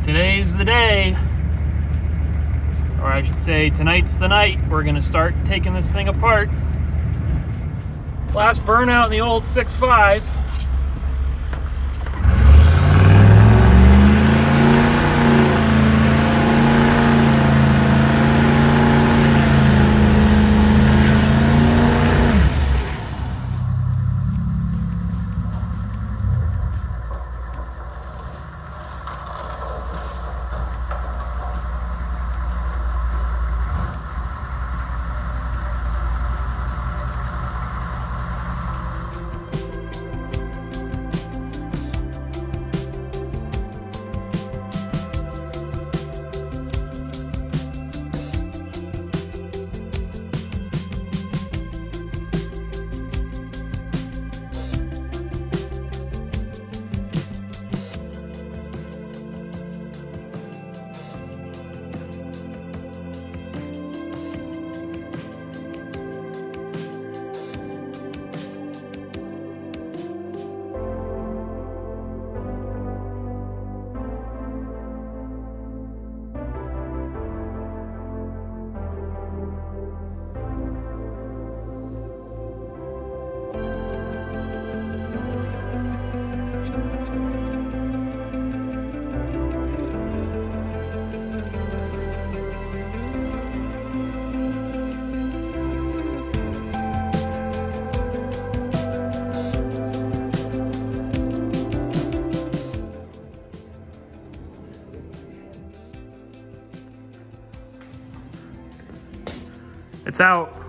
Today's the day, or I should say tonight's the night. We're gonna start taking this thing apart. Last burnout in the old 6.5. It's out.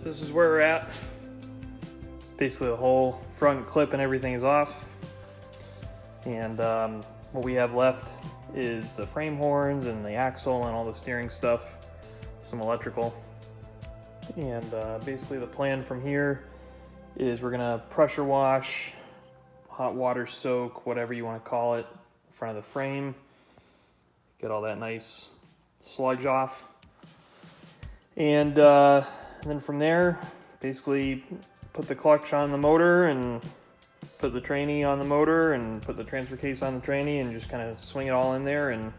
This is where we're at. Basically the whole front clip and everything is off. And what we have left is the frame horns and the axle and all the steering stuff, some electrical. And basically the plan from here is we're gonna pressure wash, hot water soak, whatever you wanna call it, in front of the frame. Get all that nice sludge off. And then from there, basically put the clutch on the motor and put the tranny on the motor and put the transfer case on the tranny and just kind of swing it all in there and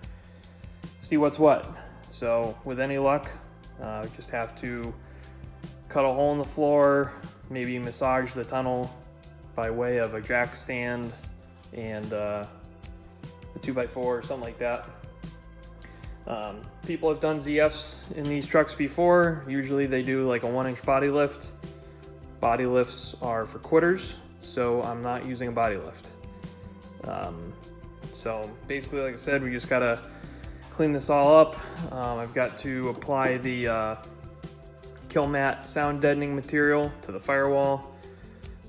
see what's what. So with any luck, just have to cut a hole in the floor, maybe massage the tunnel by way of a jack stand and a 2x4 or something like that. People have done ZFs in these trucks before. Usually they do like a 1-inch body lift. Body lifts are for quitters, so I'm not using a body lift. So basically, like I said, we just gotta clean this all up. I've got to apply the kill mat sound deadening material to the firewall,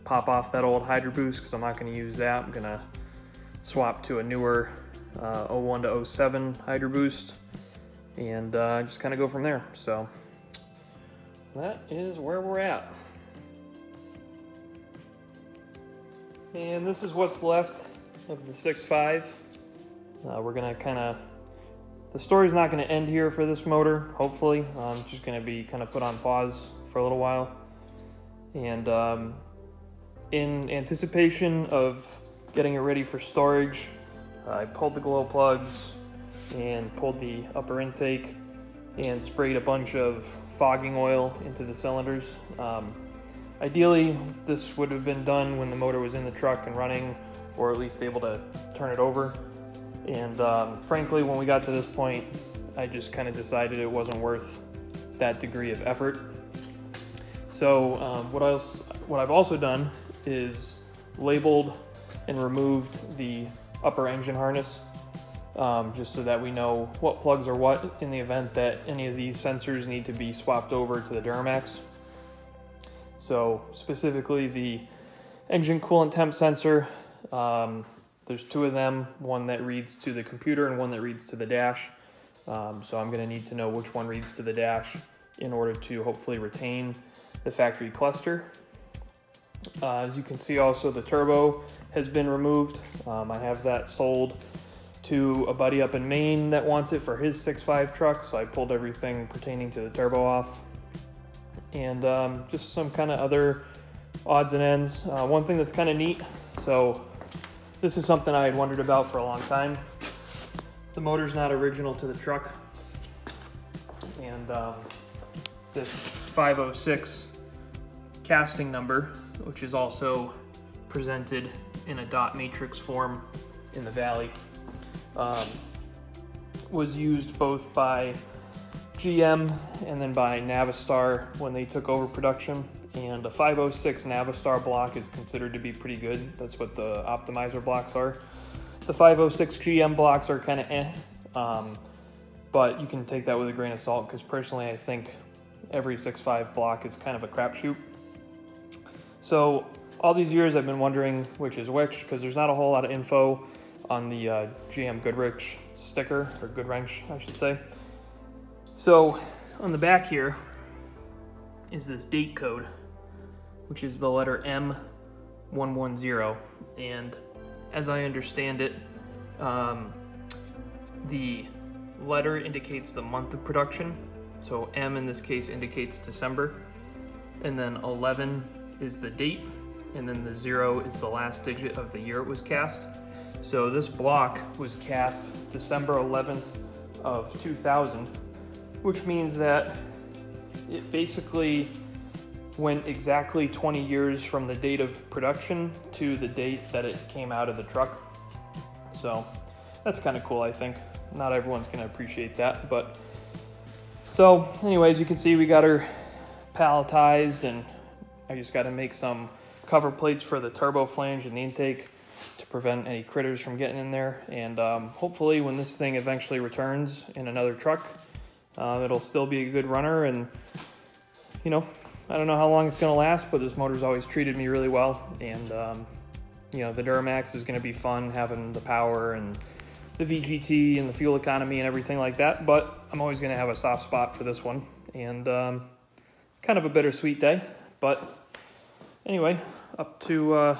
pop off that old Hydro Boost because I'm not going to use that. I'm going to swap to a newer 01 to 07 Hydro Boost and just kind of go from there. So that is where we're at. And this is what's left of the 6.5. We're going to kind of, the story's not going to end here for this motor, hopefully. It's just going to be kind of put on pause for a little while. And in anticipation of getting it ready for storage, I pulled the glow plugs and pulled the upper intake and sprayed a bunch of fogging oil into the cylinders. Ideally, this would have been done when the motor was in the truck and running, or at least able to turn it over. And frankly, when we got to this point, I just kind of decided it wasn't worth that degree of effort. So what I've also done is labeled and removed the upper engine harness, just so that we know what plugs are what in the event that any of these sensors need to be swapped over to the Duramax. So specifically the engine coolant temp sensor, there's two of them, one that reads to the computer and one that reads to the dash. So I'm going to need to know which one reads to the dash in order to hopefully retain the factory cluster. As you can see, also the turbo has been removed. I have that sold to a buddy up in Maine that wants it for his 6.5 truck, so I pulled everything pertaining to the turbo off. And just some kind of other odds and ends. One thing that's kind of neat, so this is something I had wondered about for a long time. The motor's not original to the truck, and this 506 casting number, which is also presented in a dot matrix form in the Valley, was used both by GM and then by Navistar when they took over production. And a 506 Navistar block is considered to be pretty good. That's what the optimizer blocks are. The 506 GM blocks are kind of but you can take that with a grain of salt, because personally I think every 6.5 block is kind of a crapshoot. So all these years I've been wondering which is which, because there's not a whole lot of info on the GM Goodrich sticker, or Goodwrench I should say. So on the back here is this date code, which is the letter M110, and as I understand it, the letter indicates the month of production, so M in this case indicates December, and then 11 is the date, and then the 0 is the last digit of the year it was cast. So this block was cast December 11th of 2000, which means that it basically went exactly 20 years from the date of production to the date that it came out of the truck. So that's kind of cool, I think. Not everyone's going to appreciate that, but so anyways, you can see we got her palletized, and I just got to make some cover plates for the turbo flange and the intake to prevent any critters from getting in there. And hopefully when this thing eventually returns in another truck, it'll still be a good runner. And you know, I don't know how long it's going to last, but this motor's always treated me really well. And you know, the Duramax is going to be fun, having the power and the VGT and the fuel economy and everything like that, but I'm always going to have a soft spot for this one. And kind of a bittersweet day, but anyway, up to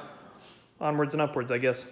onwards and upwards, I guess.